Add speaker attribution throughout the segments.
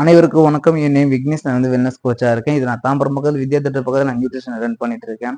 Speaker 1: அனைவருக்கும் வணக்கம். என் நேம் விக்னேஷ். நான் வந்து வெல்னஸ் கோச்சா இருக்கேன். இது நான் தாம்பரம் பக்கத்தில் வித்யா திட்ட பக்கத்தில் நான் நியூட்ரிஷன் ரன் பண்ணிட்டு இருக்கேன்.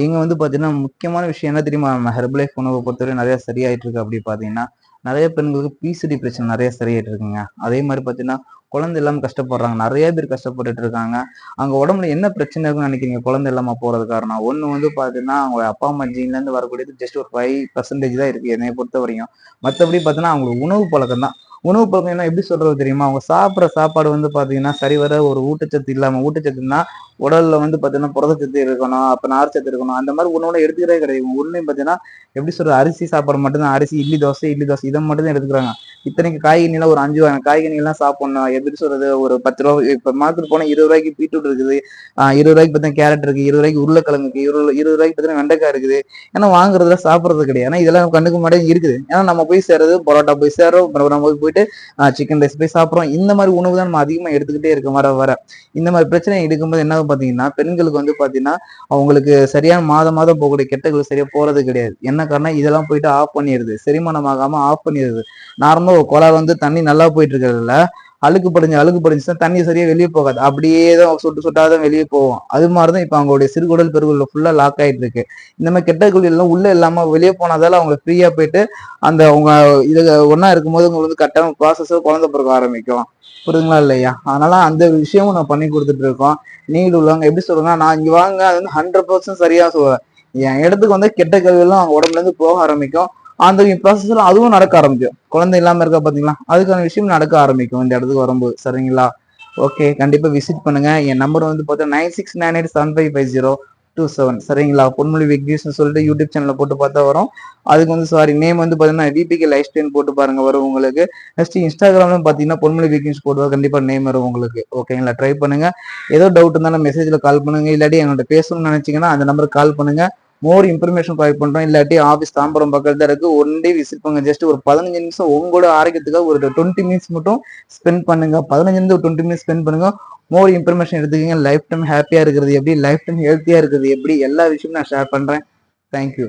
Speaker 1: இங்க வந்து பார்த்தீங்கன்னா, முக்கியமான விஷயம் என்ன தெரியுமா? நம்ம ஹெர்ப் லைஃப் உணவை பொறுத்தவரை நிறைய சரியாயிட்டு இருக்கு. அப்படி பார்த்தீங்கன்னா, நிறைய பெண்களுக்கு பிசிடி பிரச்சனை நிறைய சரியாயிட்டு இருக்குங்க. அதே மாதிரி பார்த்தீங்கன்னா, குழந்தை இல்லாம கஷ்டப்படுறாங்க. நிறைய பேர் கஷ்டப்பட்டுட்டு இருக்காங்க. அவங்க உடம்புல என்ன பிரச்சனை இருக்குன்னு நினைக்கிறீங்க? குழந்தை இல்லாம போறது காரணம் ஒண்ணு வந்து பார்த்தீங்கன்னா, அவங்க அப்பா அம்மா ஜீன்ல இருந்து வரக்கூடியது ஜஸ்ட் ஒரு 5% தான் இருக்கு என்னைய பொறுத்த வரையும். மற்றபடி பார்த்தீங்கன்னா, அவங்களுக்கு உணவு பழக்கம் தான். உணவு பழக்கம் எப்படி சொல்றது தெரியுமா? அவங்க சாப்பிட்ற சாப்பாடு வந்து பார்த்தீங்கன்னா, சரிவர ஒரு ஊட்டச்சத்து இல்லாம ஊட்டச்சத்துன்னா, உடல்ல வந்து பார்த்தீங்கன்னா, புரதச்சத்து இருக்கணும், அப்ப நார்ச்சத்து இருக்கணும். அந்த மாதிரி உணவுல எடுத்துக்கிறதே கிடையாது. ஒண்ணுலயும் பார்த்தீங்கன்னா, எப்படி சொல்றது? அரிசி சாப்பாடு மட்டும் தான். அரிசி, இட்லி, தோசை இதை மட்டும் தான் எடுத்துக்கிறாங்க. இத்தனைக்கு காய்கறிலாம் ஒரு 5 வகையான காய்கறிலாம் சாப்பிடணும். எப்படி சொல்றது? ஒரு ₹10 இப்ப மார்க்கெட் போனா ₹20 பீட்ரூட் இருக்குது. ₹20 பார்த்தீங்கன்னா கேரட் இருக்கு. ₹20 உருளைக்கிழங்கு இருக்கு. ₹20 பார்த்தீங்கன்னா வெண்டைக்காய் இருக்குது. ஏன்னா வாங்குறதுல சாப்பிடுறது கிடையாது. ஏன்னா இதெல்லாம் கண்ணுக்கு முன்னாடியே இருக்குது. ஏன்னா நம்ம போய் சேர்றது பரோட்டா போய் சேர்றோம். அப்புறம் நம்ம போயிட்டு சிக்கன் ரைஸ் போய் சாப்பிட்றோம். இந்த மாதிரி உணவு தான் நம்ம அதிகமா எடுத்துக்கிட்டே இருக்கோம் வர வர. இந்த மாதிரி பிரச்சனை எடுக்கும்போது என்ன பார்த்தீங்கன்னா, பெண்களுக்கு வந்து பார்த்தீங்கன்னா, அவங்களுக்கு சரியான மாதம் மாதம் போகக்கூடிய கெட்டகள் சரியா போறது கிடையாது. என்ன காரணம்? இதெல்லாம் போயிட்டு ஆஃப் பண்ணிடுது. செரிமானம் ஆகாம ஆஃப் பண்ணிடுது. நார்மலா ஒரு குழாய் வந்து தண்ணி நல்லா போயிட்டு இருக்கிறதுல அழுக்கு படிஞ்சுன்னா தண்ணி சரியா வெளியே போகாது. அப்படியே தான் சொட்டு சொட்டாதான் வெளியே போகும். அது மாதிரிதான் இப்ப அவங்களுடைய சிறுகுடல் பெருகுடல் ஃபுல்லா லாக் ஆயிட்டு இருக்கு. இந்த மாதிரி கெட்ட குழிகள் எல்லாம் உள்ள இல்லாம வெளியே போனதால அவங்க ஃப்ரீயா போயிட்டு அந்த உங்க இது ஒன்னா இருக்கும்போது உங்களுக்கு வந்து கரெக்டான ப்ராசஸ் குழந்தை பிறக்க ஆரம்பிக்கும். புரியுதுங்களா இல்லையா? அதனால அந்த விஷயமும் நான் பண்ணி கொடுத்துட்டு இருக்கோம். நீங்க உள்ளவங்க எப்படி சொல்லுங்க, நான் இங்க வாங்க அது வந்து 100% சரியா சொல்லுவேன். என் இடத்துக்கு வந்து கெட்ட கழிவுலாம் அவங்க உடம்புல இருந்து போக ஆரம்பிக்கும். அந்த ப்ராசஸ்ல அதுவும் நடக்க ஆரம்பிக்கும். குழந்தை இல்லாம இருக்கா பாத்தீங்களா? அதுக்கான விஷயம் நடக்க ஆரம்பிக்கும் இந்த இடத்துக்கு வரும்போது. சரிங்களா? ஓகே, கண்டிப்பா விசிட் பண்ணுங்க. என் நம்பர் வந்து பார்த்தா 9698755027. சரிங்களா? பொன்மொழி விக்னேஷ்னு சொல்லிட்டு யூடியூப் சேனல்ல போட்டு பார்த்தா வரும். அதுக்கு வந்து சாரி நேம் வந்து பாத்தீங்கன்னா விபிகே லைஃப் ஸ்டைல் போட்டு பாருங்க, வரும் உங்களுக்கு. நெக்ஸ்ட் இன்ஸ்டாகிராம்ல பாத்தீங்கன்னா பொன்மொழி விக்னேஷ் போட்டு கண்டிப்பா நேம் வரும் உங்களுக்கு. ஓகேங்களா? ட்ரை பண்ணுங்க. ஏதோ டவுட் இருந்தாலும் மெசேஜ்ல கால் பண்ணுங்க. இல்லாட்டி என்கிட்ட பேசணும்னு நினைச்சீங்கன்னா அந்த நம்பருக்கு கால் பண்ணுங்க. மோர் இன்ஃபர்மேஷன் ப்ரொவைட் பண்றோம். இல்லாட்டி ஆஃபீஸ் தாம்பரம் பக்கத்துல இருக்கு. ஒன் டே விசிட் பண்ணுங்க. ஜஸ்ட் ஒரு 15 நிமிஷம் உங்களோட ஆரோக்கியத்துக்காக ஒரு 20 மினிட்ஸ் மட்டும் ஸ்பெண்ட் பண்ணுங்க. 15 ஒரு 20 மினிட்ஸ் ஸ்பெண்ட் பண்ணுங்க. மோர் இன்ஃபர்மேஷன் எடுத்துக்கங்க. லைஃப் டைம் ஹாப்பியா இருக்கிறது எப்படி, லைஃப் டைம் ஹெல்த்தியா இருக்கிறது எப்படி, எல்லா விஷயமும் நான் ஷேர் பண்றேன். தேங்க்யூ.